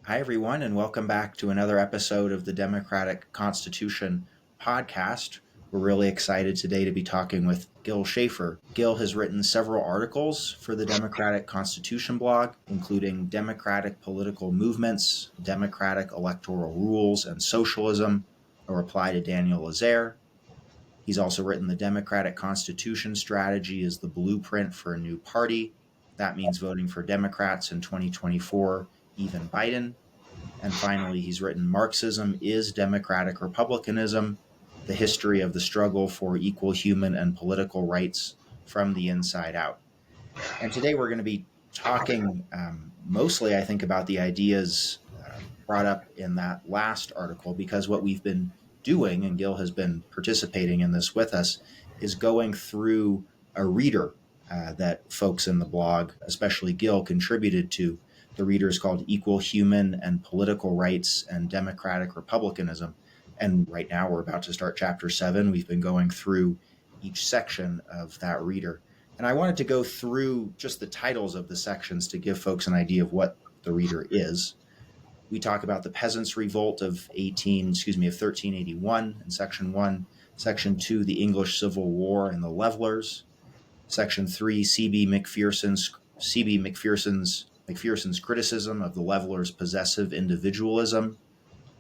Hi, everyone, and welcome back to another episode of the Democratic Constitution podcast. We're really excited today to be talking with Gil Schaeffer. Gil has written several articles for the Democratic Constitution blog, including Democratic Political Movements, Democratic Electoral Rules, and Socialism, a reply to Daniel Lazare. He's also written The Democratic Constitution Strategy is the Blueprint for a New Party. That means voting for Democrats in 2024, even Biden. And finally, he's written Marxism Is Democratic Republicanism, the history of the struggle for equal human and political rights from the inside out. And today we're going to be talking mostly, I think, about the ideas brought up in that last article, because what we've been doing, and Gil has been participating in this with us, is going through a reader that folks in the blog, especially Gil, contributed to. The reader is called Equal Human and Political Rights and Democratic Republicanism. And right now we're about to start chapter 7. We've been going through each section of that reader. And I wanted to go through just the titles of the sections to give folks an idea of what the reader is. We talk about the Peasants' Revolt of 1381 in section 1. Section 2, the English Civil War and the Levelers. Section 3, C.B. McPherson's criticism of the levelers' possessive individualism.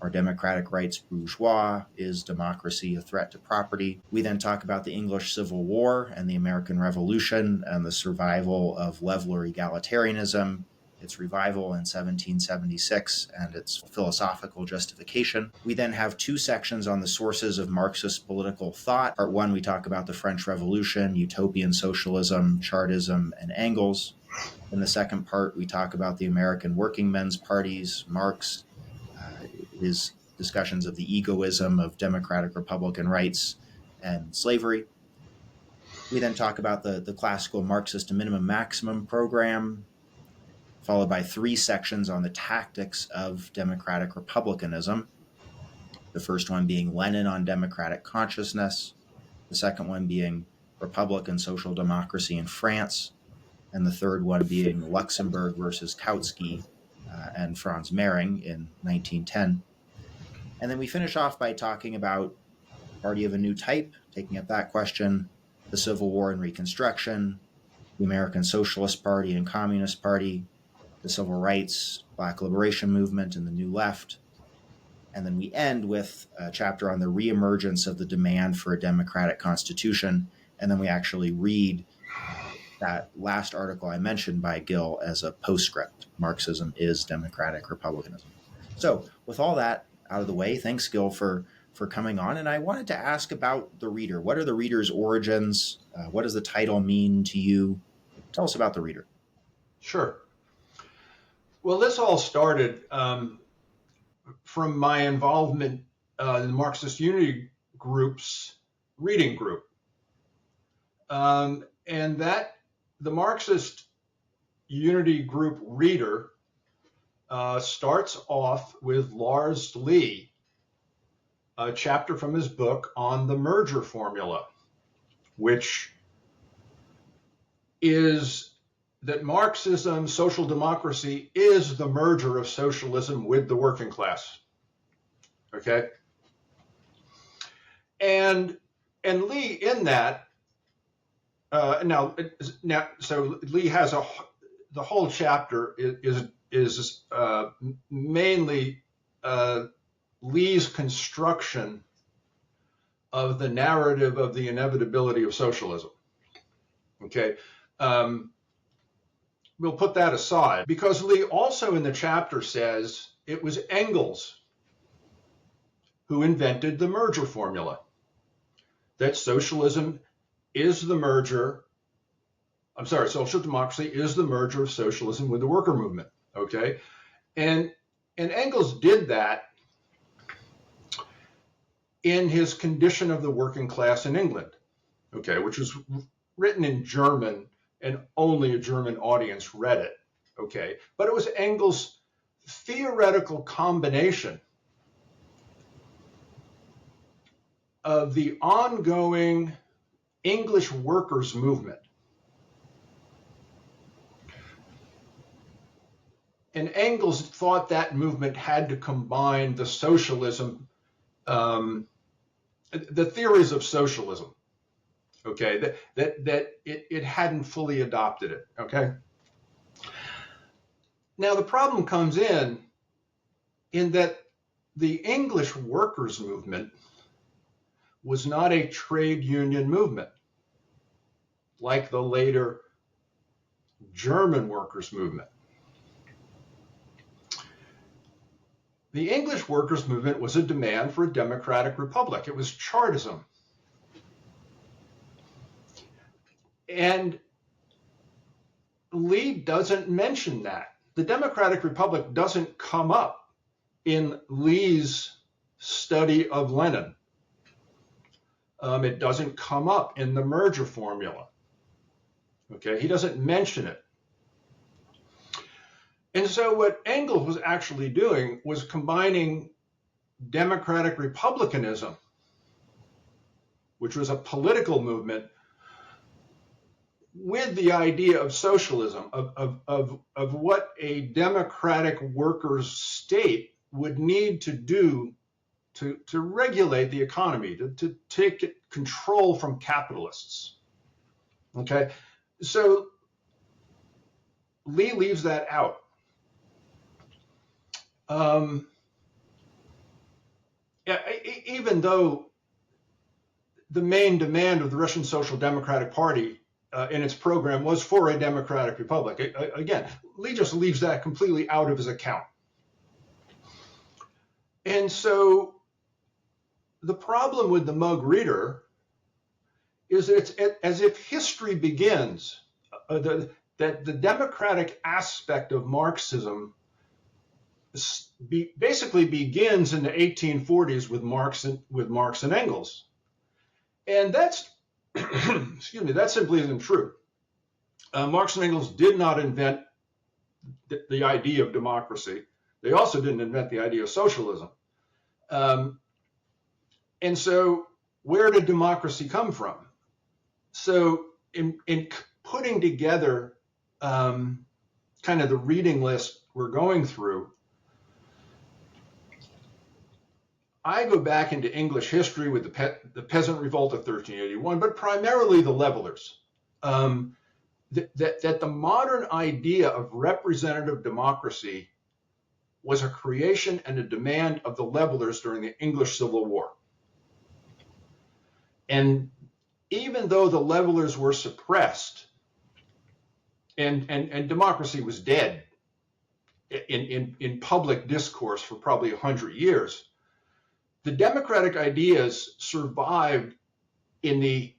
Are democratic rights bourgeois? Is democracy a threat to property? We then talk about the English Civil War and the American Revolution and the survival of leveler egalitarianism, its revival in 1776, and its philosophical justification. We then have 2 sections on the sources of Marxist political thought. Part 1, we talk about the French Revolution, utopian socialism, Chartism, and Engels. In the second part, we talk about the American working men's parties, Marx, his discussions of the egoism of democratic Republican rights and slavery. We then talk about the classical Marxist minimum maximum program, followed by 3 sections on the tactics of democratic republicanism. The first one being Lenin on democratic consciousness, the second one being Republic and social democracy in France, and the third one being Luxembourg versus Kautsky and Franz Mehring in 1910. And then we finish off by talking about Party of a New Type, taking up that question, the Civil War and Reconstruction, the American Socialist Party and Communist Party, the Civil Rights, Black Liberation Movement, and the New Left. And then we end with a chapter on the reemergence of the demand for a democratic constitution. And then we actually read that last article I mentioned by Gil as a postscript. Marxism is democratic republicanism. So with all that out of the way, thanks, Gil, for coming on. And I wanted to ask about the reader. What are the reader's origins? What does the title mean to you? Tell us about the reader. Sure. Well, this all started from my involvement in the Marxist Unity Group's reading group. And that the Marxist Unity Group reader starts off with Lars Lee, a chapter from his book on the merger formula, which is that Marxism, social democracy, is the merger of socialism with the working class. Okay? And Lee in that, so Lee has the whole chapter is mainly Lee's construction of the narrative of the inevitability of socialism. Okay, we'll put that aside because Lee also in the chapter says it was Engels who invented the merger formula, that social democracy is the merger of socialism with the worker movement. Okay, and Engels did that in his Condition of the Working Class in England, okay, which was written in German and only a German audience read it, okay, but it was Engels' theoretical combination of the ongoing English workers' movement And Engels thought that movement had to combine the socialism, the theories of socialism, okay, that it hadn't fully adopted it, okay? Now the problem comes in that the English workers' movement was not a trade union movement like the later German workers' movement. The English workers' movement was a demand for a democratic republic. It was Chartism. And Lee doesn't mention that. The democratic republic doesn't come up in Lee's study of Lenin. It doesn't come up in the merger formula. Okay, he doesn't mention it. And so what Engels was actually doing was combining democratic republicanism, which was a political movement, with the idea of socialism, of what a democratic workers' state would need to do to regulate the economy, to take control from capitalists. Okay, so Lee leaves that out. Even though the main demand of the Russian Social Democratic Party in its program was for a democratic republic, again, Lee just leaves that completely out of his account. And so the problem with the Mug Reader is that it's as if history begins, that the democratic aspect of Marxism basically begins in the 1840s with Marx and Engels. And that's, excuse me, that simply isn't true. Marx and Engels did not invent the idea of democracy. They also didn't invent the idea of socialism. And so where did democracy come from? So in putting together kind of the reading list we're going through, I go back into English history with the Peasant Revolt of 1381, but primarily the Levelers. That the modern idea of representative democracy was a creation and a demand of the Levelers during the English Civil War. And even though the Levelers were suppressed and democracy was dead in public discourse for probably 100 years, the democratic ideas survived in the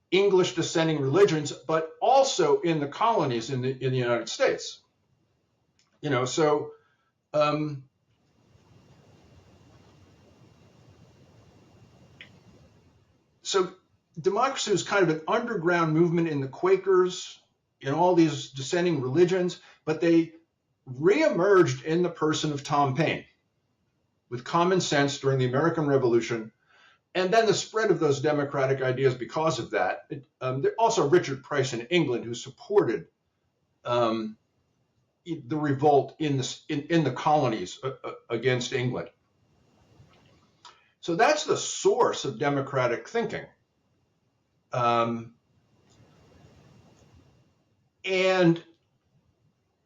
English dissenting religions, but also in the colonies in the United States. You know, so democracy was kind of an underground movement in the Quakers, in all these dissenting religions, but they reemerged in the person of Tom Paine with common sense during the American Revolution, and then the spread of those democratic ideas because of that. Also Richard Price in England, who supported the revolt in the colonies against England. So that's the source of democratic thinking. And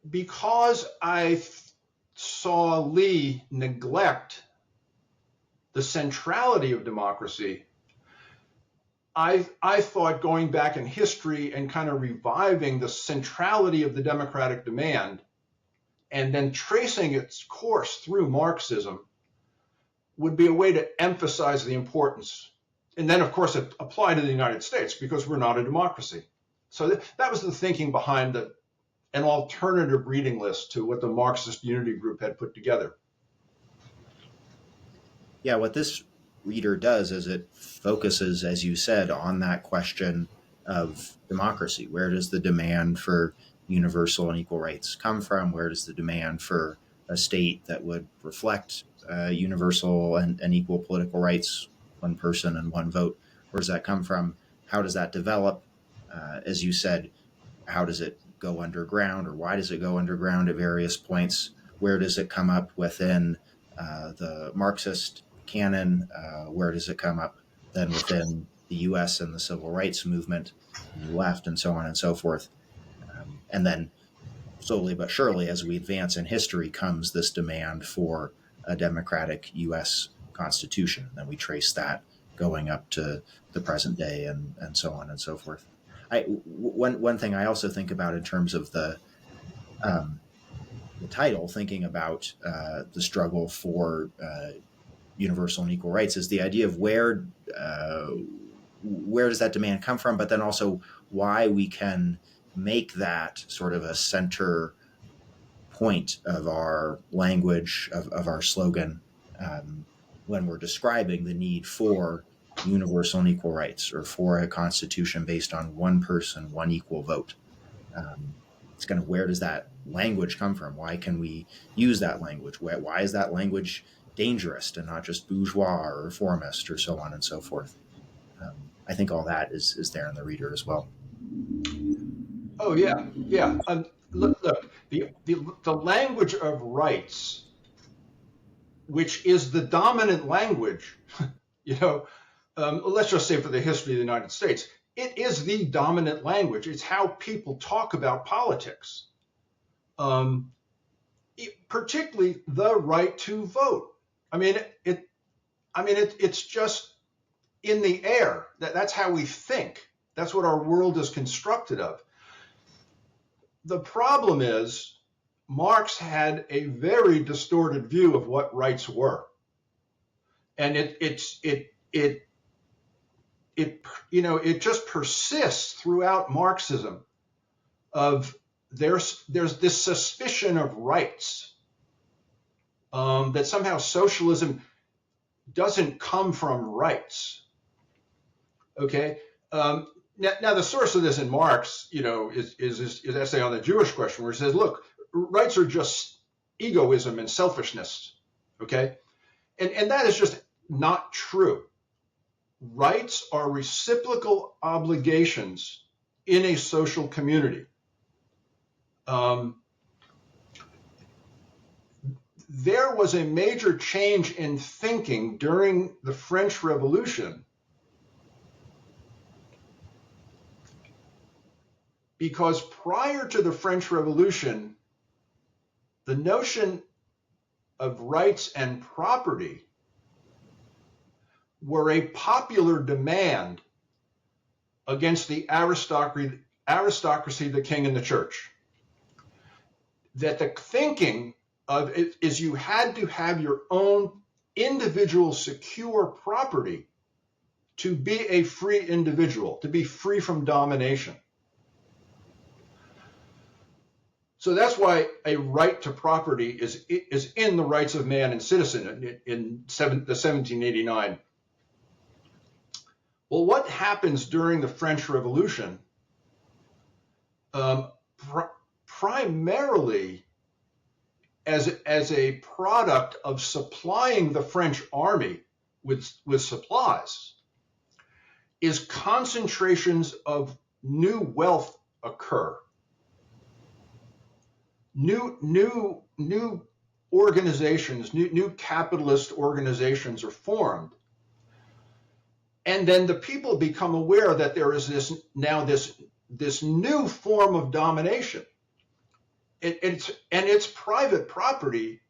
because I saw Lee neglect the centrality of democracy, I thought going back in history and kind of reviving the centrality of the democratic demand and then tracing its course through Marxism would be a way to emphasize the importance. And then, of course, it applied to the United States because we're not a democracy. So that was the thinking behind an alternative reading list to what the Marxist Unity Group had put together. Yeah, what this reader does is it focuses, as you said, on that question of democracy. Where does the demand for universal and equal rights come from? Where does the demand for a state that would reflect universal and equal political rights, one person and one vote, where does that come from? How does that develop? As you said, how does it go underground, or why does it go underground at various points? where does it come up within the Marxist canon? Where does it come up then within the U.S. and the civil rights movement and the left, and so on and so forth? And then slowly but surely, as we advance in history, comes this demand for a democratic U.S. Constitution. Then we trace that going up to the present day, and so on and so forth. One thing I also think about in terms of the title, thinking about the struggle for universal and equal rights, is the idea of where does that demand come from, but then also why we can make that sort of a center point of our language, of our slogan, when we're describing the need for universal and equal rights, or for a constitution based on one person, one equal vote. It's kind of, where does that language come from? Why can we use that language? Why is that language dangerous and not just bourgeois or reformist or so on and so forth? I think all that is there in the reader as well. Oh yeah, yeah. Look, the language of rights, which is the dominant language, let's just say for the history of the United States, it is the dominant language. It's how people talk about politics, particularly the right to vote. It's just in the air. That's how we think. That's what our world is constructed of. The problem is Marx had a very distorted view of what rights were, and it just persists throughout Marxism. Of there's this suspicion of rights, that somehow socialism doesn't come from rights. Okay. Now, the source of this in Marx, is his essay on the Jewish question, where he says, look, rights are just egoism and selfishness, okay? And that is just not true. Rights are reciprocal obligations in a social community. There was a major change in thinking during the French Revolution, because prior to the French Revolution, the notion of rights and property were a popular demand against the aristocracy, the king, and the church. That the thinking of it is you had to have your own individual secure property to be a free individual, to be free from domination. So that's why a right to property is in the Rights of Man and Citizen in the 1789. Well, what happens during the French Revolution, primarily as a product of supplying the French army with supplies, is concentrations of new wealth occur. New organizations, new capitalist organizations are formed. And then the people become aware that there is this new form of domination. It's private property,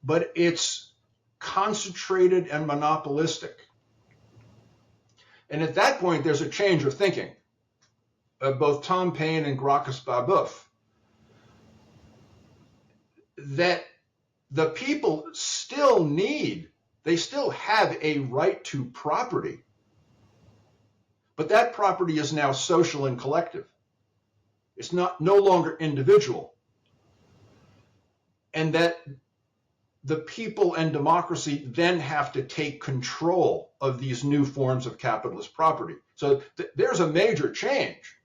but it's concentrated and monopolistic. And at that point, there's a change of thinking of both Tom Paine and Gracchus Babeuf, that the people still have a right to property, but that property is now social and collective. It's no longer individual. And that the people and democracy then have to take control of these new forms of capitalist property. So there's a major change.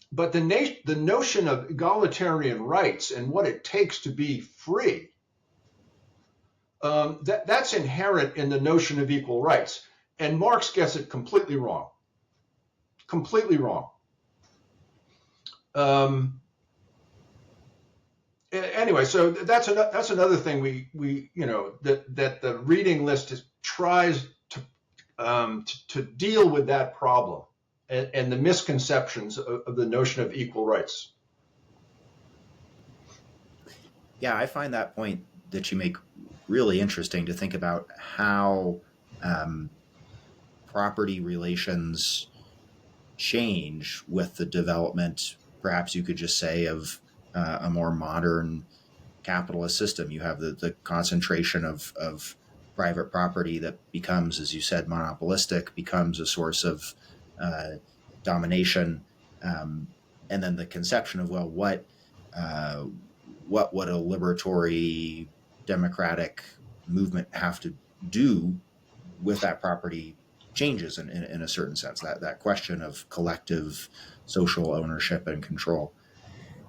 But the notion of egalitarian rights and what it takes to be free, that's inherent in the notion of equal rights. And Marx gets it completely wrong. Completely wrong. Anyway, so that's another thing we that the reading list tries to deal with that problem and the misconceptions of the notion of equal rights. Yeah, I find that point that you make really interesting, to think about how um, property relations change with the development, perhaps you could just say, of a more modern capitalist system. You have the concentration of private property that becomes, as you said, monopolistic, becomes a source of uh, domination, um, and then the conception of, well, uh, what would a liberatory democratic movement have to do with that property changes in a certain sense. That question of collective social ownership and control.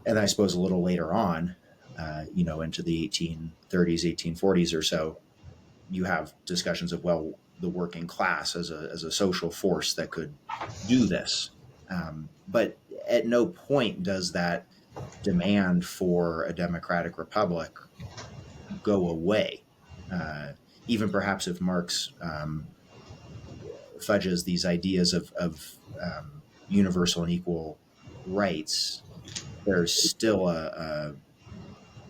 And I suppose a little later on, into the 1830s, 1840s or so, you have discussions of, well, the working class as a social force that could do this. But at no point does that demand for a democratic republic go away. Uh, Even perhaps if Marx fudges these ideas of universal and equal rights, there's still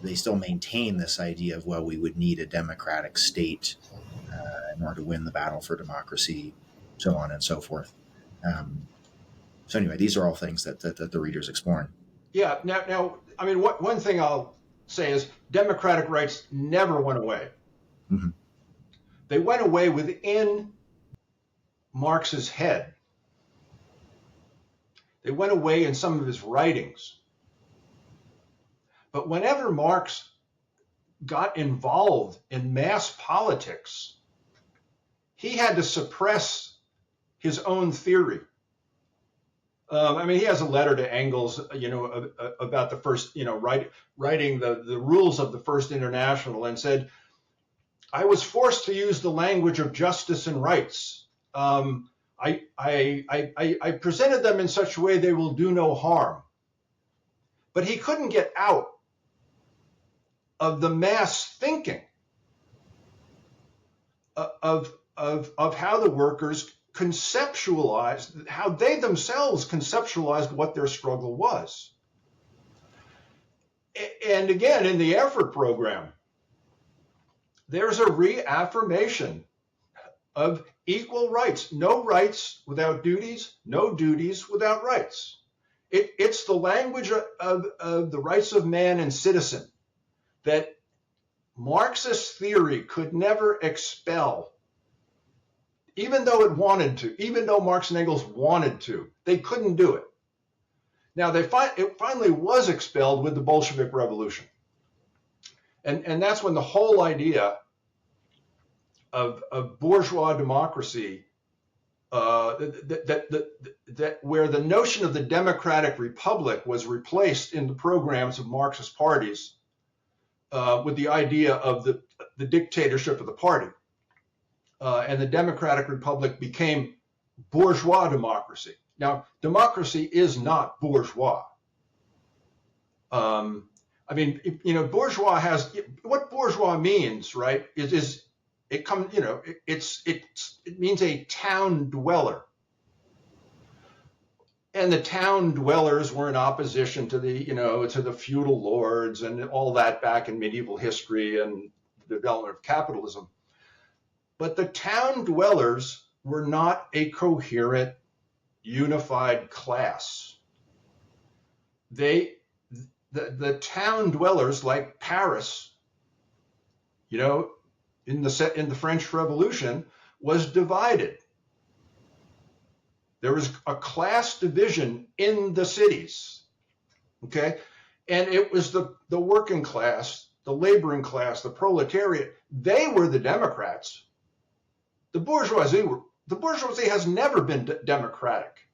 they still maintain this idea of, well, we would need a democratic state in order to win the battle for democracy, so on and so forth. Um, so anyway, these are all things that the reader's exploring. Yeah. Now, I mean, one thing I'll say is democratic rights never went away. Mm-hmm. They went away within Marx's head. They went away in some of his writings. But whenever Marx got involved in mass politics, he had to suppress his own theory. I mean, he has a letter to Engels, about the first, writing the rules of the First International, and said, I was forced to use the language of justice and rights. I presented them in such a way they will do no harm. But he couldn't get out of the mass thinking of how the workers conceptualized, how they themselves conceptualized what their struggle was. And again, in the effort program, there's a reaffirmation of equal rights. No rights without duties, no duties without rights. It's the language of the rights of man and citizen that Marxist theory could never expel, even though it wanted to, even though Marx and Engels wanted to. They couldn't do it. Now, it finally was expelled with the Bolshevik Revolution. And that's when the whole idea of bourgeois democracy, that where the notion of the democratic republic was replaced in the programs of Marxist parties with the idea of the dictatorship of the party. And the democratic republic became bourgeois democracy. Now, democracy is not bourgeois. I mean, bourgeois has, what bourgeois means, right? It means a town dweller. And the town dwellers were in opposition to the feudal lords and all that back in medieval history and the development of capitalism. But the town dwellers were not a coherent, unified class. The town dwellers, like Paris, in the French Revolution, was divided. There was a class division in the cities, okay? And it was the working class, the laboring class, the proletariat. They were the Democrats. The bourgeoisie has never been democratic.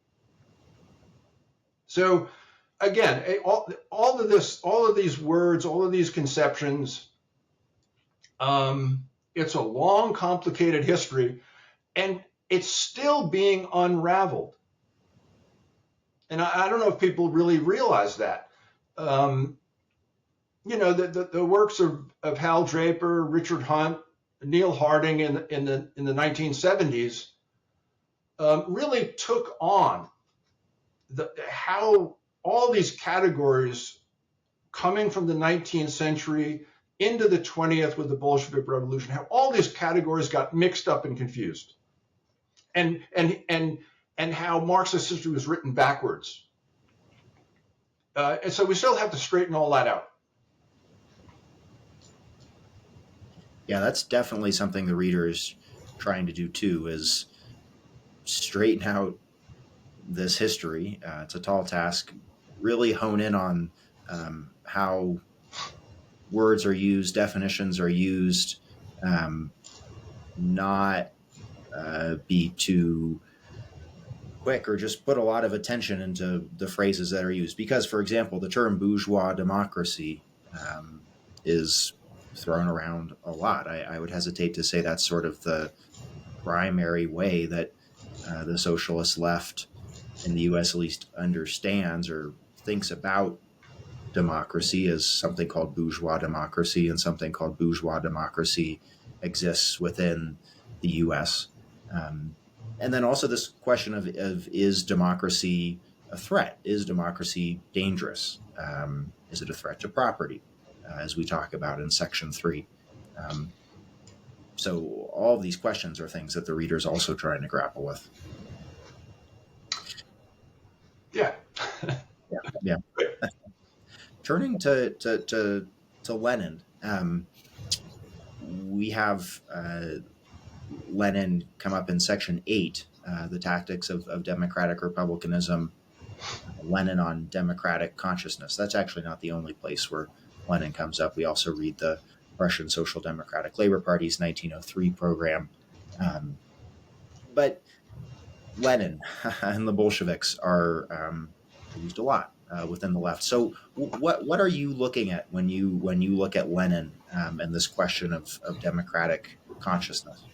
So again, all of these words, all of these conceptions, it's a long, complicated history, and it's still being unraveled. And I don't know if people really realize that. the works of Hal Draper, Richard Hunt, Neil Harding in the 1970s really took on how all these categories coming from the 19th century into the 20th with the Bolshevik Revolution, how all these categories got mixed up and confused, and how Marxist history was written backwards. And so we still have to straighten all that out. Yeah, that's definitely something the reader is trying to do too, is straighten out this history. It's a tall task. Really hone in on how words are used, definitions are used, not be too quick or just put a lot of attention into the phrases that are used. Because, for example, the term bourgeois democracy is thrown around a lot. I would hesitate to say that's sort of the primary way that the socialist left in the US at least understands or thinks about democracy, as something called bourgeois democracy, and something called bourgeois democracy exists within the US. And then also this question of is democracy a threat? Is democracy dangerous? Is it a threat to property, as we talk about in Section 3? So all of these questions are things that the reader's also trying to grapple with. Yeah. Yeah. Turning to Lenin, we have Lenin come up in Section 8, the tactics of democratic republicanism, Lenin on democratic consciousness. That's actually not the only place where Lenin comes up. We also read the Russian Social Democratic Labor Party's 1903 program. But Lenin and the Bolsheviks are used a lot within the left. So what are you looking at when you look at Lenin and this question of democratic consciousness?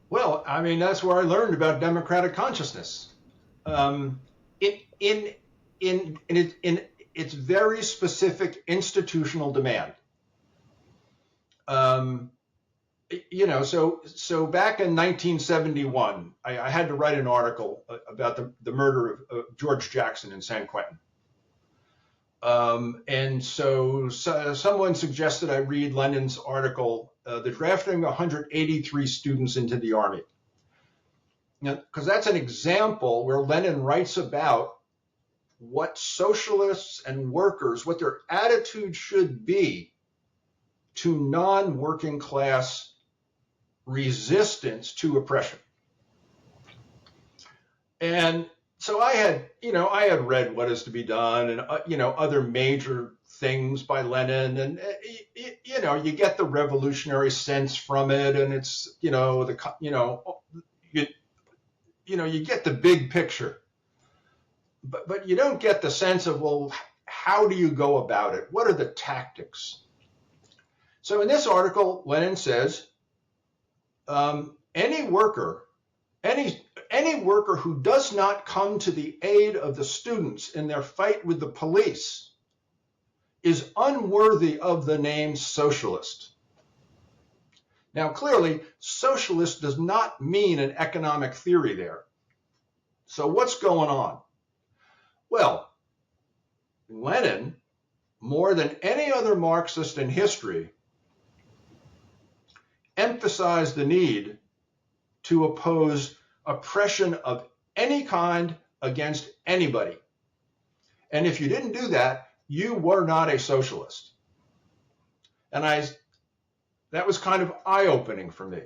Well, I mean, that's where I learned about democratic consciousness. In its very specific institutional demand. So back in 1971, I had to write an article about the murder of George Jackson in San Quentin. And so someone suggested I read Lenin's article, The Drafting 183 Students into the Army. Because that's an example where Lenin writes about what socialists and workers, what their attitude should be to non-working class resistance to oppression. And so I had read What Is to Be Done and, other major things by Lenin. And, you get the revolutionary sense from it. And it's, you get the big picture. But you don't get the sense of, well, how do you go about it? What are the tactics? So in this article, Lenin says, any worker who does not come to the aid of the students in their fight with the police is unworthy of the name socialist. Now, clearly, socialist does not mean an economic theory there. So what's going on? Well, Lenin, more than any other Marxist in history, emphasized the need to oppose oppression of any kind against anybody. And if you didn't do that, you were not a socialist. And that was kind of eye-opening for me.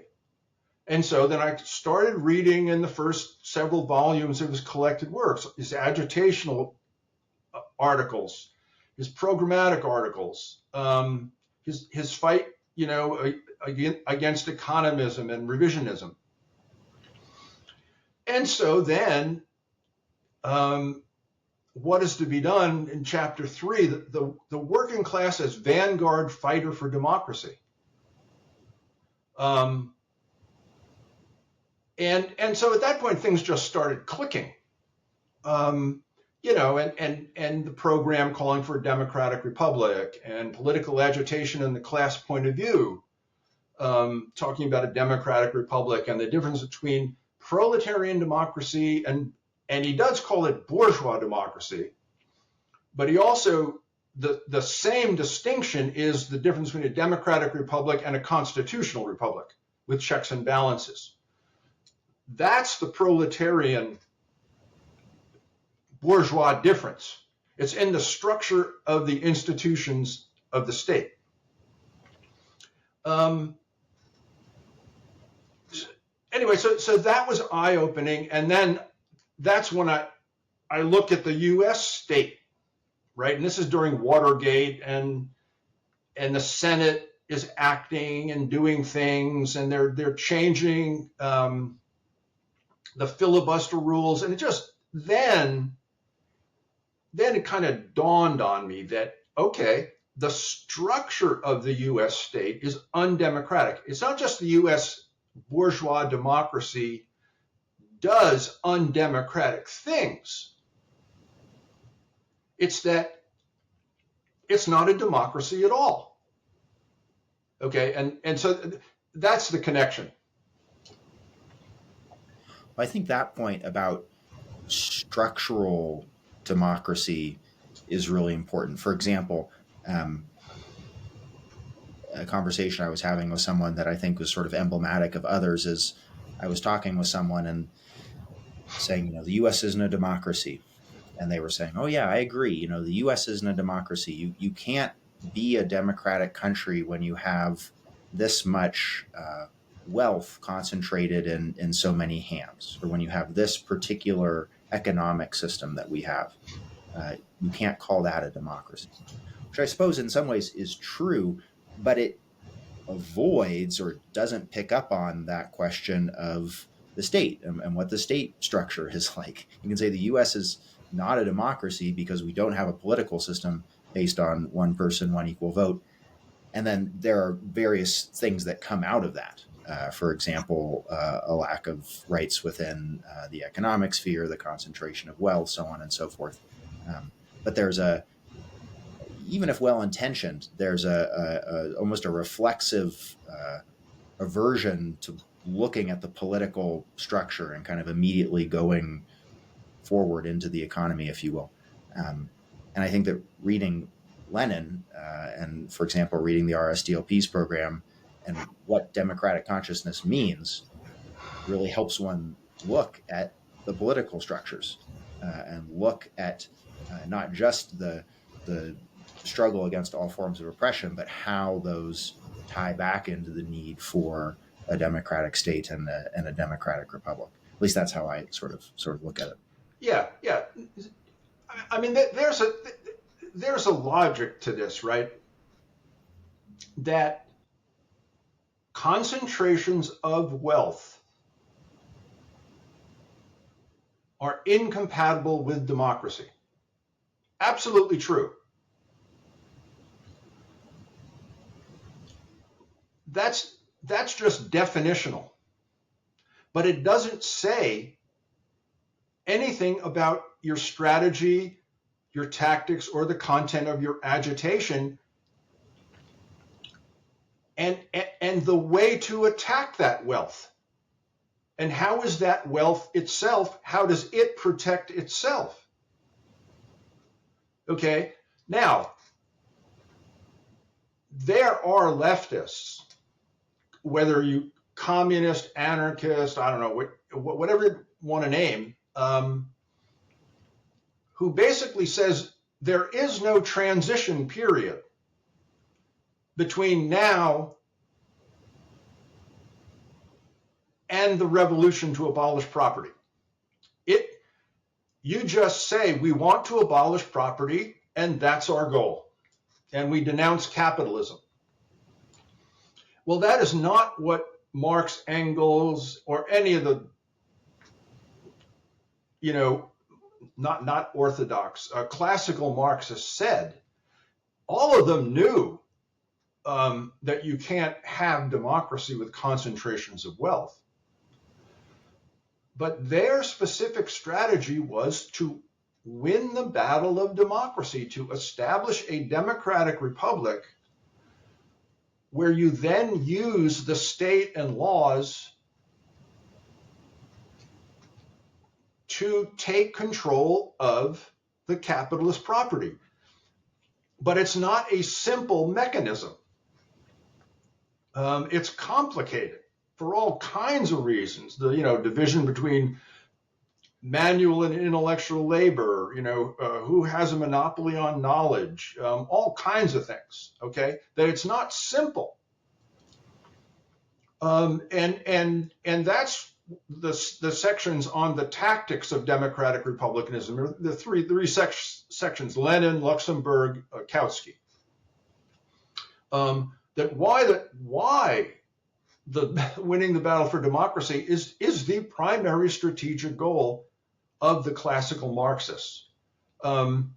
And so then I started reading in the first several volumes of his collected works, his agitational articles, his programmatic articles, his fight, against economism and revisionism. And so then, what is to be done in Chapter 3, the working class as vanguard fighter for democracy. And so at that point, things just started clicking. and the program calling for a democratic republic and political agitation and the class point of view, talking about a democratic republic and the difference between proletarian democracy and he does call it bourgeois democracy, but he also, the same distinction is the difference between a democratic republic and a constitutional republic with checks and balances. That's the proletarian bourgeois difference. It's in the structure of the institutions of the state. Anyway, so that was eye-opening, and then that's when I look at the U.S. state, right? And this is during Watergate, and the Senate is acting and doing things, and they're changing the filibuster rules, and it just then it kind of dawned on me that, okay, the structure of the U.S. state is undemocratic. It's not just the U.S. bourgeois democracy does undemocratic things. It's that it's not a democracy at all. Okay, and so that's the connection. I think that point about structural democracy is really important. For example, a conversation I was having with someone that I think was sort of emblematic of others is I was talking with someone and saying, the U.S. isn't a democracy. And they were saying, oh, yeah, I agree. The U.S. isn't a democracy. You can't be a democratic country when you have this much wealth concentrated in so many hands, or when you have this particular economic system that we have. You can't call that a democracy, which I suppose in some ways is true, but it avoids or doesn't pick up on that question of the state and what the state structure is like. You can say the U.S. is not a democracy because we don't have a political system based on one person, one equal vote. And then there are various things that come out of that. For example, a lack of rights within the economic sphere, the concentration of wealth, so on and so forth. But there's even if well-intentioned, there's almost a reflexive aversion to looking at the political structure and kind of immediately going forward into the economy, if you will. And I think that reading Lenin and, for example, reading the RSDLP's program and what democratic consciousness means really helps one look at the political structures and look at not just the struggle against all forms of oppression, but how those tie back into the need for a democratic state and a democratic republic. At least that's how I sort of look at it. Yeah. I mean, there's a logic to this, right? That concentrations of wealth are incompatible with democracy. Absolutely true. That's just definitional. But it doesn't say anything about your strategy, your tactics, or the content of your agitation and the way to attack that wealth. And how is that wealth itself, how does it protect itself? Okay, now, there are leftists, whether you communist, anarchist, I don't know, whatever you want to name, who basically says there is no transition period between now and the revolution to abolish property. You just say we want to abolish property and that's our goal, and we denounce capitalism. Well, that is not what Marx, Engels, or any of the, not orthodox, classical Marxists said. All of them knew that you can't have democracy with concentrations of wealth. But their specific strategy was to win the battle of democracy to establish a democratic republic where you then use the state and laws to take control of the capitalist property. But it's not a simple mechanism. It's complicated for all kinds of reasons. The division between manual and intellectual labor, who has a monopoly on knowledge, all kinds of things. Okay, that it's not simple. And that's the sections on the tactics of democratic republicanism. The three sections: Lenin, Luxemburg, Kautsky. That why the winning the battle for democracy is the primary strategic goal of the classical Marxists. And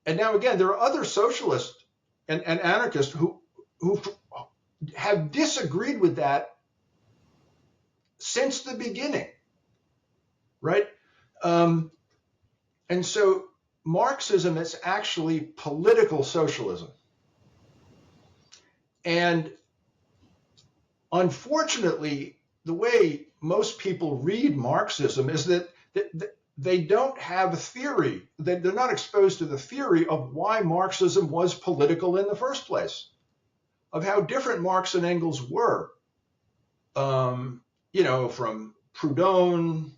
now again, there are other socialists and anarchists who have disagreed with that since the beginning, right? And so Marxism is actually political socialism. And unfortunately, the way most people read Marxism is that they don't have a theory. They're not exposed to the theory of why Marxism was political in the first place, of how different Marx and Engels were, from Proudhon,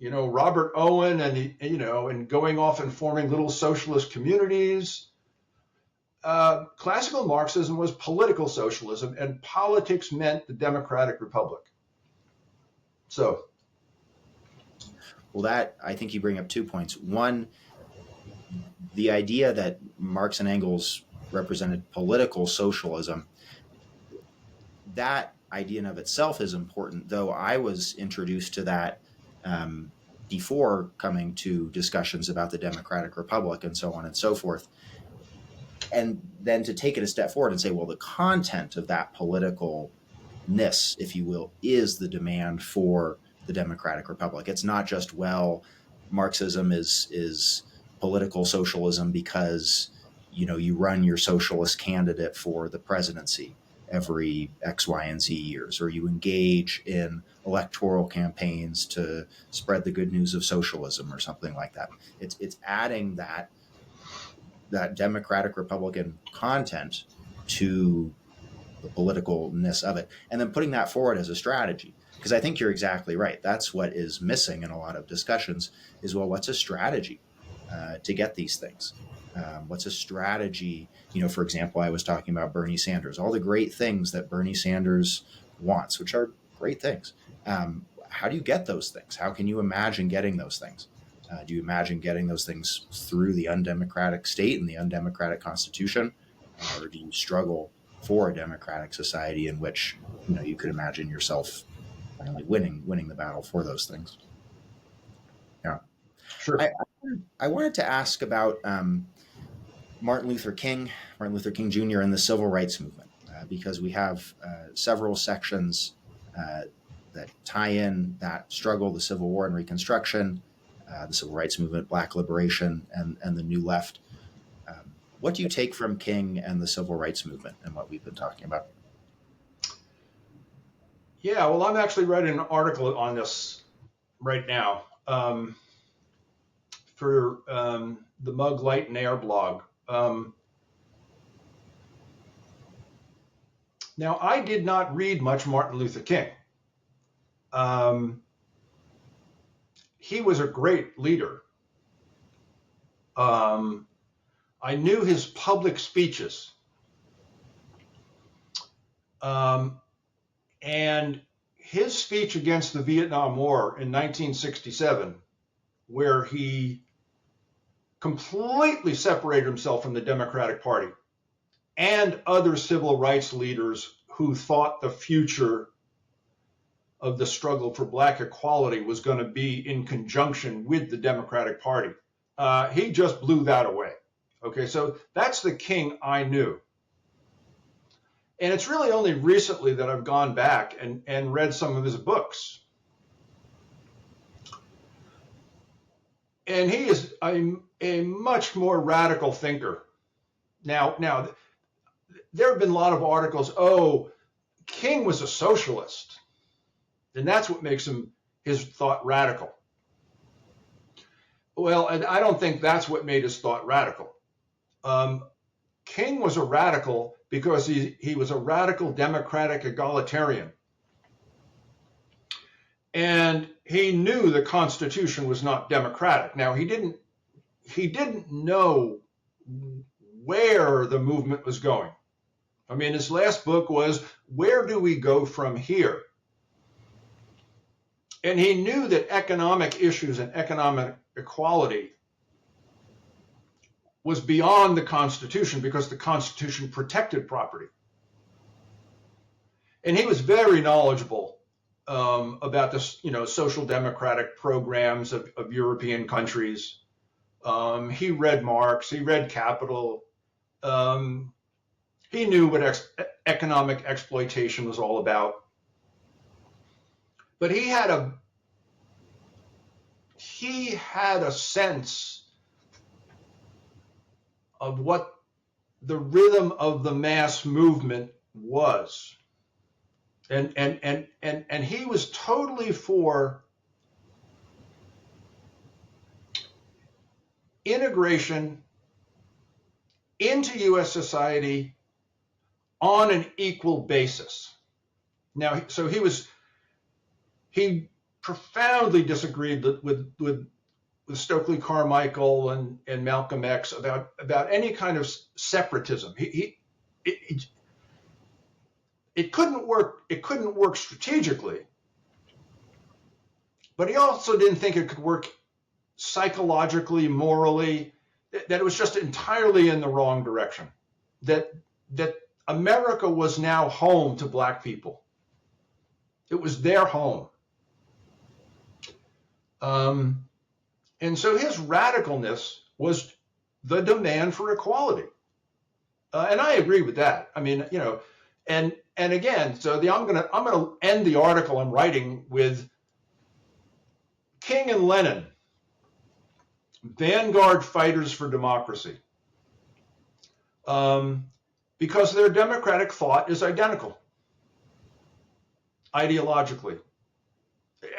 Robert Owen, and going off and forming little socialist communities. Classical Marxism was political socialism, and politics meant the democratic republic. So, well, that, I think you bring up 2 points. One, the idea that Marx and Engels represented political socialism, that idea in of itself is important, though I was introduced to that before coming to discussions about the Democratic Republic and so on and so forth. And then to take it a step forward and say, well, the content of that politicalness, if you will, is the demand for the Democratic Republic. It's not just, well, Marxism is political socialism because, you run your socialist candidate for the presidency every X, Y, and Z years, or you engage in electoral campaigns to spread the good news of socialism or something like that. It's adding that Democratic Republican content to the politicalness of it, and then putting that forward as a strategy. Because I think you're exactly right. That's what is missing in a lot of discussions is, well, what's a strategy to get these things? What's a strategy? For example, I was talking about Bernie Sanders, all the great things that Bernie Sanders wants, which are great things. How do you get those things? How can you imagine getting those things? Do you imagine getting those things through the undemocratic state and the undemocratic constitution? Or do you struggle for a democratic society in which, you could imagine yourself finally winning the battle for those things? Yeah. sure. I wanted to ask about Martin Luther King Jr. and the Civil Rights Movement, because we have several sections that tie in that struggle, the Civil War and Reconstruction, the Civil Rights Movement, Black Liberation, and the New Left. What do you take from King and the Civil Rights Movement and what we've been talking about? Yeah, well, I'm actually writing an article on this right now for the Mug, Light, and Air blog. Now, I did not read much Martin Luther King. He was a great leader. I knew his public speeches. And his speech against the Vietnam War in 1967, where he completely separated himself from the Democratic Party and other civil rights leaders who thought the future of the struggle for Black equality was going to be in conjunction with the Democratic Party. He just blew that away. Okay, so that's the King I knew. And it's really only recently that I've gone back and read some of his books. And he is a much more radical thinker. Now, there have been a lot of articles, oh, King was a socialist, and that's what makes his thought radical. Well, and I don't think that's what made his thought radical. King was a radical because he was a radical democratic egalitarian. And he knew the Constitution was not democratic. Now, he didn't know where the movement was going. I mean, his last book was, Where Do We Go From Here? And he knew that economic issues and economic equality was beyond the Constitution because the Constitution protected property. And he was very knowledgeable about this, social democratic programs of European countries. He read Marx, he read Capital. He knew what economic exploitation was all about. But he had a sense of what the rhythm of the mass movement was. And he was totally for integration into U.S. society on an equal basis. Now, so he profoundly disagreed with Stokely Carmichael and Malcolm X about any kind of separatism. It couldn't work. It couldn't work strategically, but he also didn't think it could work psychologically, morally. That it was just entirely in the wrong direction. That America was now home to Black people. It was their home. And so his radicalness was the demand for equality. And I agree with that. I mean, and again, so I'm gonna end the article I'm writing with King and Lenin, vanguard fighters for democracy, because their democratic thought is identical ideologically.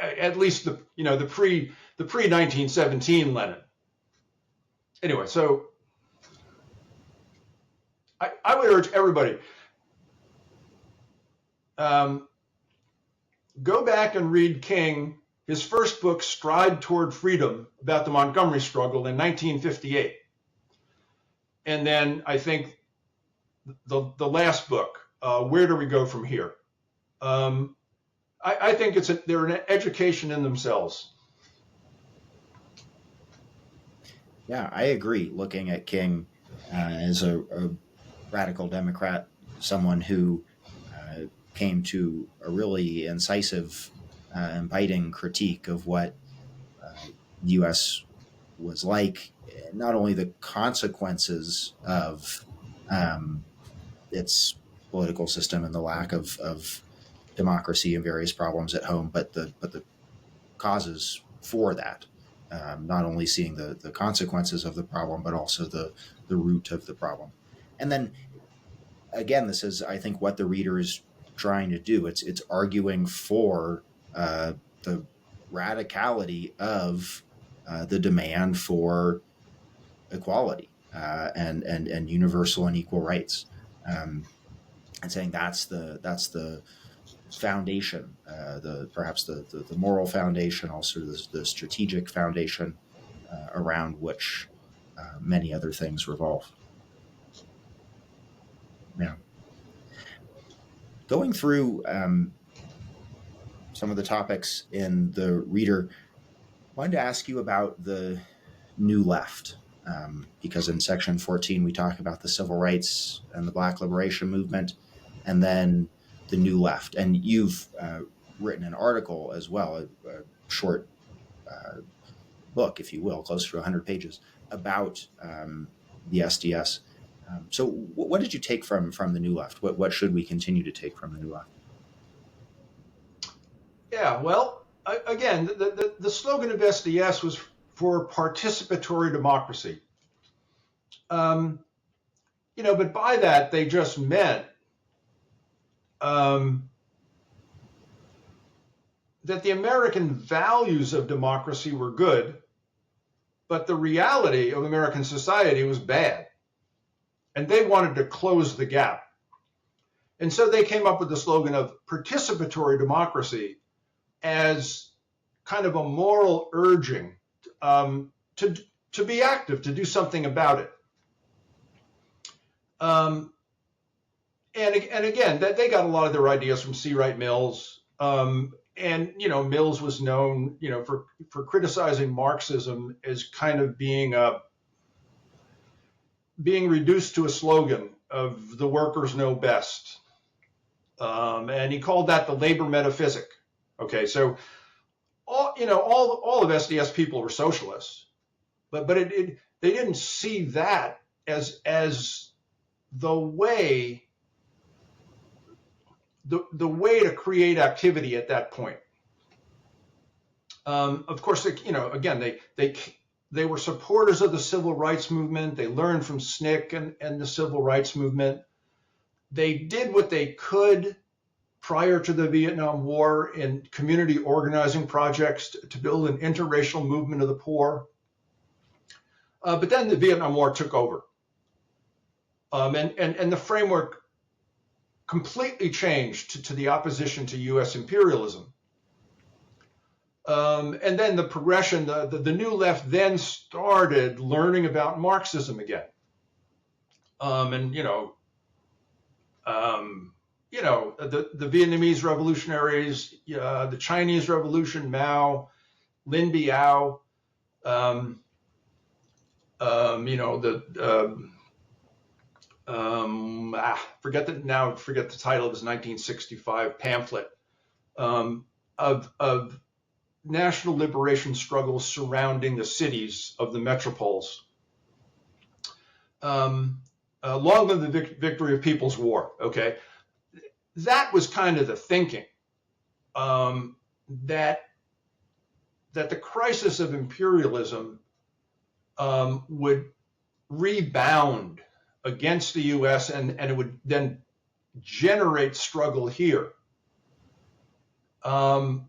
At least the pre 1917 Lenin. Anyway, so I would urge everybody, go back and read King, his first book, Stride Toward Freedom, about the Montgomery struggle in 1958. And then I think the last book, Where Do We Go From Here? I think they're an education in themselves. Yeah, I agree. Looking at King as a radical Democrat, someone who came to a really incisive and biting critique of what the U.S. was like, not only the consequences of its political system and the lack of democracy and various problems at home, but the causes for that. Not only seeing the consequences of the problem, but also the root of the problem. And then, again, this is, I think, what the reader is trying to do. It's arguing for the radicality of the demand for equality and universal and equal rights, and saying that's the foundation, perhaps the moral foundation, also the strategic foundation around which many other things revolve. Yeah. Going through some of the topics in the reader, I wanted to ask you about the New Left, because in section 14 we talk about the civil rights and the Black liberation movement, and then the New Left. And you've written an article as well, a short book, if you will, close to 100 pages, about the SDS. So what did you take from the New Left? What should we continue to take from the New Left? Yeah, well, again, the slogan of SDS was for participatory democracy. But by that, they just meant that the American values of democracy were good, but the reality of American society was bad. And they wanted to close the gap. And so they came up with the slogan of participatory democracy as kind of a moral urging to be active, to do something about it. And again, they got a lot of their ideas from C. Wright Mills. And Mills was known, for criticizing Marxism as kind of being reduced to a slogan of the workers know best. And he called that the labor metaphysic. Okay, so all of SDS people were socialists, but they didn't see that as the way to create activity at that point. Of course, again, they were supporters of the civil rights movement. They learned from SNCC and the civil rights movement. They did what they could prior to the Vietnam War in community organizing projects to build an interracial movement of the poor. But then the Vietnam War took over. And the framework completely changed to the opposition to U.S. imperialism. And then the progression, the new left then started learning about Marxism again. The Vietnamese revolutionaries, the Chinese Revolution, Mao, Lin Biao, forget the title of his 1965 pamphlet of national liberation struggles surrounding the cities of the metropoles. Long live the victory of People's War. Okay, that was kind of the thinking, that the crisis of imperialism would rebound against the U.S. and it would then generate struggle here. So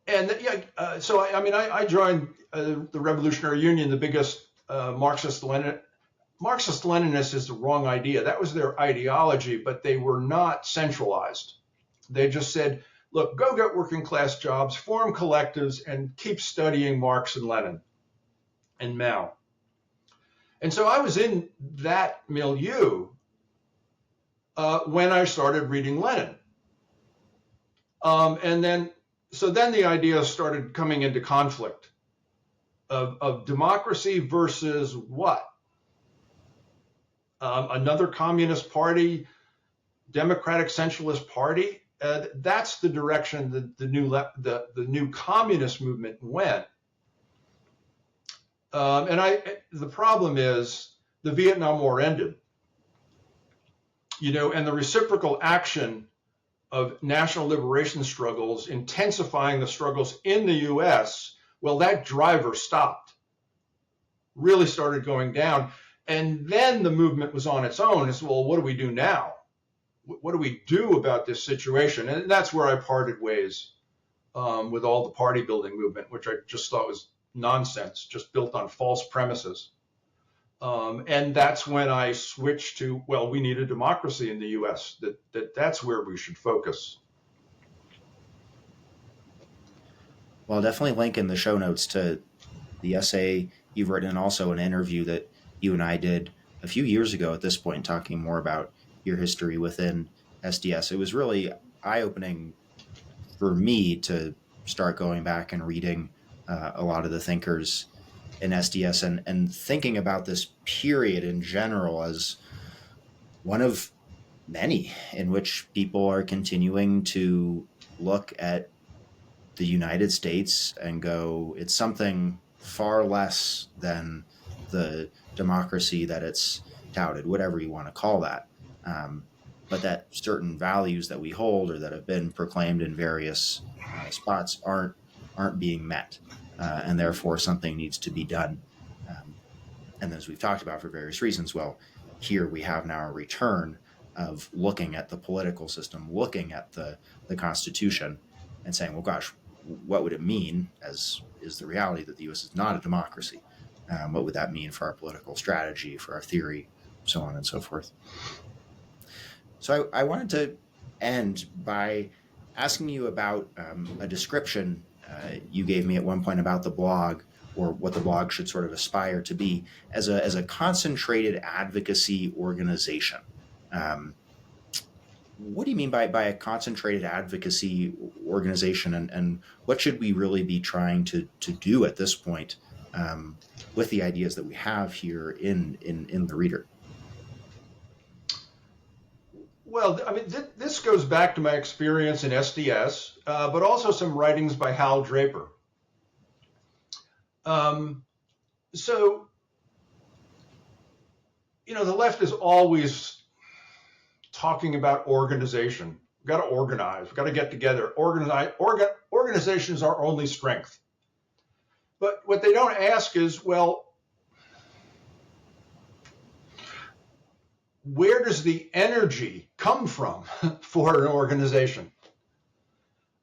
I joined the Revolutionary Union, the biggest Marxist-Leninist is the wrong idea. That was their ideology, but they were not centralized. They just said, look, go get working class jobs, form collectives, and keep studying Marx and Lenin and Mao. And so I was in that milieu when I started reading Lenin. And then the ideas started coming into conflict of democracy versus what? Another communist party, democratic centralist party. That's the direction the new communist movement went. The problem is the Vietnam War ended, and the reciprocal action of national liberation struggles, intensifying the struggles in the U.S., well, that driver stopped, really started going down. And then the movement was on its own. It's, well, what do we do now? What do we do about this situation? And that's where I parted ways with all the party building movement, which I just thought was nonsense, just built on false premises. And that's when I switched to, well, we need a democracy in the U.S. That's where we should focus. Well, I'll definitely link in the show notes to the essay you've written and also an interview that you and I did a few years ago at this point, talking more about your history within SDS. It was really eye-opening for me to start going back and reading a lot of the thinkers in SDS and thinking about this period in general as one of many in which people are continuing to look at the United States and go, it's something far less than the democracy that it's touted, whatever you want to call that. But that certain values that we hold or that have been proclaimed in various spots aren't aren't being met, and therefore something needs to be done. And as we've talked about for various reasons, well, here we have now a return of looking at the political system, looking at the Constitution, and saying, well, gosh, what would it mean, as is the reality that the U.S. is not a democracy? What would that mean for our political strategy, for our theory, so on and so forth? So I wanted to end by asking you about a description you gave me at one point about the blog, or what the blog should sort of aspire to be, as a concentrated advocacy organization. What do you mean by a concentrated advocacy organization, and what should we really be trying to do at this point with the ideas that we have here in the Reader? Well, I mean, this goes back to my experience in SDS, but also some writings by Hal Draper. So, the left is always talking about organization. We've got to organize. We've got to get together. Organization is our only strength. But what they don't ask is, well, where does the energy come from for an organization?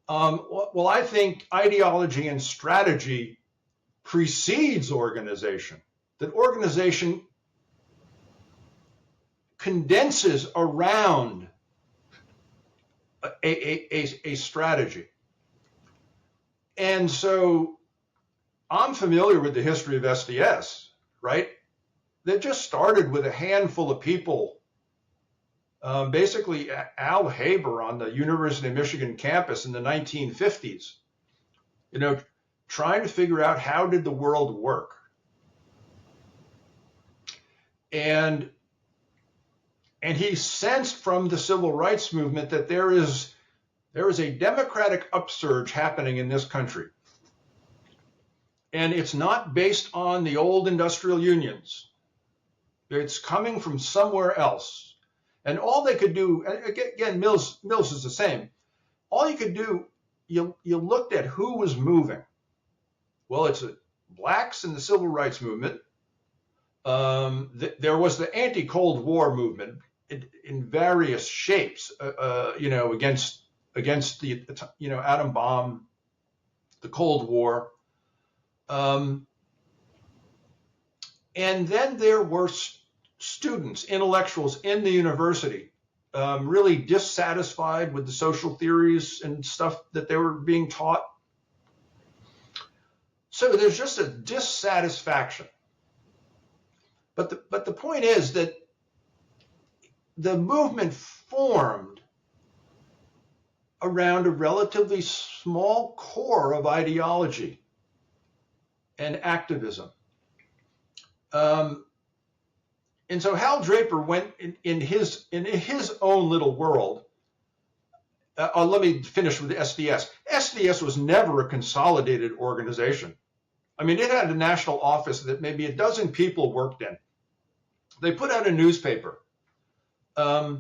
Well, I think ideology and strategy precedes organization. That organization condenses around a strategy. And so I'm familiar with the history of SDS, right? That just started with a handful of people, basically Al Haber on the University of Michigan campus in the 1950s, trying to figure out how did the world work. And he sensed from the civil rights movement that there is a democratic upsurge happening in this country. And it's not based on the old industrial unions. It's coming from somewhere else. And all they could do, again, Mills is the same. All you could do, you looked at who was moving. Well, it's blacks in the civil rights movement. There was the anti-Cold War movement in various shapes, against the, atom bomb, the Cold War. And then there were students, intellectuals in the university, really dissatisfied with the social theories and stuff that they were being taught. So there's just a dissatisfaction. But the point is that the movement formed around a relatively small core of ideology and activism. And so Hal Draper went in his own little world. Let me finish with SDS. SDS was never a consolidated organization. I mean, it had a national office that maybe a dozen people worked in. They put out a newspaper. But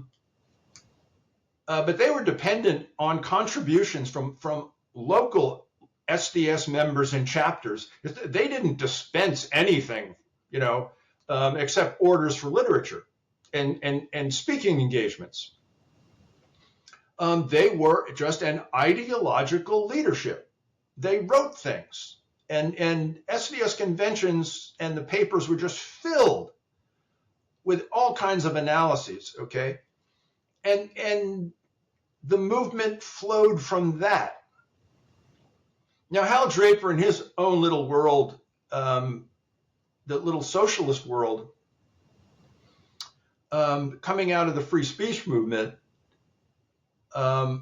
they were dependent on contributions from local SDS members and chapters. They didn't dispense anything, except orders for literature and speaking engagements. They were just an ideological leadership. They wrote things, and SDS conventions and the papers were just filled with all kinds of analyses, okay? And the movement flowed from that. Now, Hal Draper in his own little world, the little socialist world, coming out of the free speech movement, the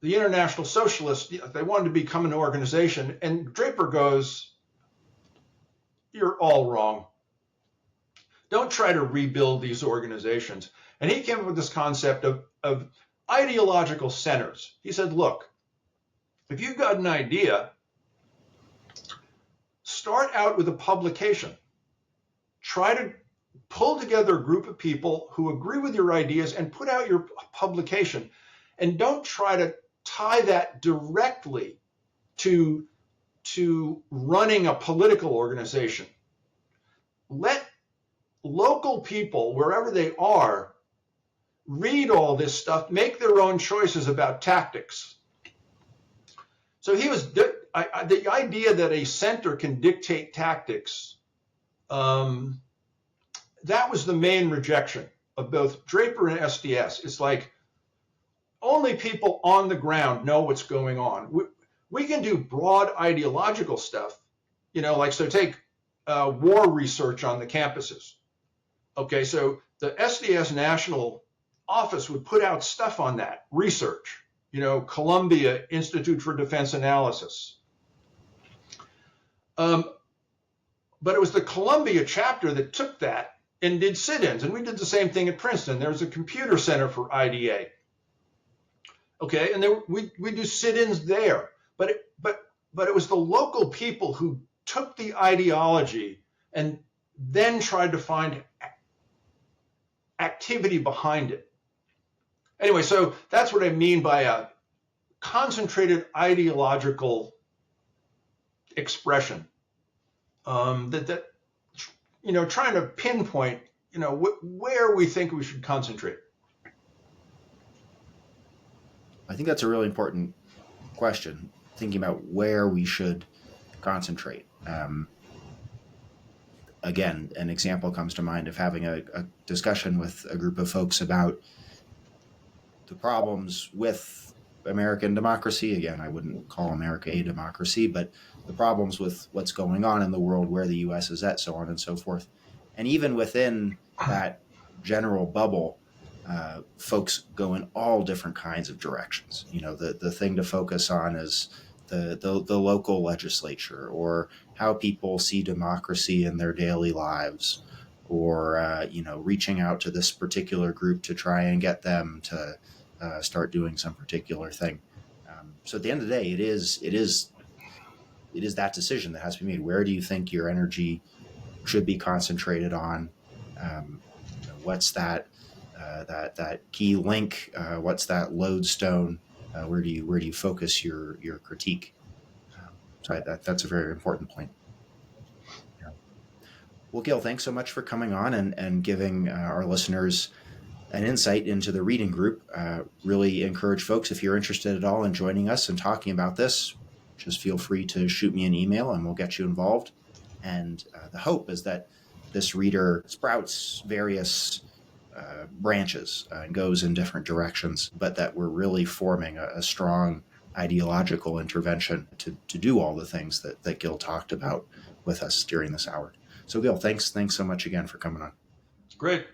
International Socialists, they wanted to become an organization, and Draper goes, "You're all wrong. Don't try to rebuild these organizations." And he came up with this concept of ideological centers. He said, look, if you've got an idea, start out with a publication. Try to pull together a group of people who agree with your ideas and put out your publication. And don't try to tie that directly to to running a political organization. Let local people, wherever they are, read all this stuff, make their own choices about tactics. So the idea that a center can dictate tactics, that was the main rejection of both Draper and SDS. It's like only people on the ground know what's going on. We can do broad ideological stuff, like, so take war research on the campuses. Okay, so the SDS National Office would put out stuff on that research, Columbia Institute for Defense Analysis. But it was the Columbia chapter that took that and did sit-ins, and we did the same thing at Princeton. There was a computer center for IDA. Okay, and then we do sit-ins there, but it was the local people who took the ideology and then tried to find activity behind it. Anyway, so that's what I mean by a concentrated ideological expression. Trying to pinpoint, where we think we should concentrate. I think that's a really important question, thinking about where we should concentrate. Again, an example comes to mind of having a discussion with a group of folks about the problems with American democracy. Again, I wouldn't call America a democracy, but the problems with what's going on in the world, where the U.S. is at, so on and so forth. And even within that general bubble, folks go in all different kinds of directions. The thing to focus on is the local legislature, or how people see democracy in their daily lives, or reaching out to this particular group to try and get them to start doing some particular thing. So at the end of the day, it is that decision that has to be made. Where do you think your energy should be concentrated on? What's that key link? What's that lodestone? Where do you focus your critique? So that's a very important point. Yeah. Well, Gil, thanks so much for coming on and giving our listeners an insight into the reading group. Really encourage folks, if you're interested at all in joining us and talking about this, just feel free to shoot me an email and we'll get you involved. And the hope is that this reader sprouts various branches and goes in different directions, but that we're really forming a strong ideological intervention to do all the things that Gil talked about with us during this hour. So Gil, thanks so much again for coming on. Great.